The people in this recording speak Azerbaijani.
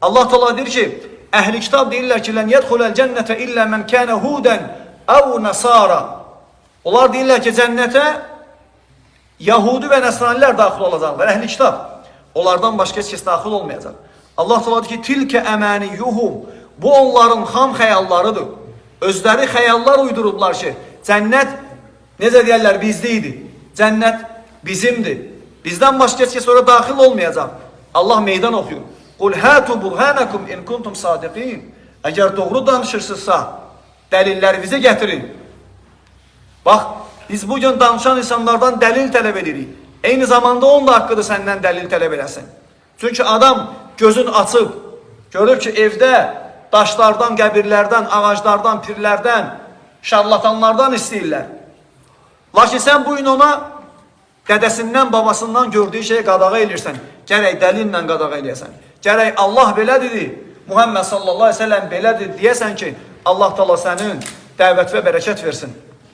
Allah Teala deyir ki, əhli kitab deyirlər ki, lən yədxuləl cənnətə illə mən kənə hudən əv nəsara. Onlar deyirlər ki, cənnətə Yahudi və Nəsranilər daxil olacaqlar, əhli kitab. Onlardan başqa heç kəs daxil olmayacaq. Allah Teala deyir ki, tilkə əməniyuhum. Bu onların xam xəyallarıdır. Özləri xəyallar uydurublar ki, cənnət necə deyərlər bizdə idi. Cənnət bizimdir. Bizdən başqa heç kəs sonra daxil olmayacaq. Allah meydan oxuyur. Qul hatu burhanakum in kuntum sadiqin. Əgər doğru danışırsınızsa, dəlillərinizi gətirin. Bax, biz bugün danışan insanlardan dəlil tələb edirik. Eyni zamanda onun da haqqıdır səndən dəlil tələb eləsin. Çünki adam gözün açıb, görür ki, evdə daşlardan, qəbirlərdən, ağaclardan, pirlərdən, şarlatanlardan istəyirlər. Lakin sən bu gün ona dədəsindən, babasından gördüyü şeyi qadağa eləyirsən. Gərək dəlillə qadağa eləyəsən. Gərək Allah belə dedi, Muhammed sallallahu aleyhi ve sellem belə dedi deyəsən ki, Allah Teala sənin dəvət və bərəkət versin.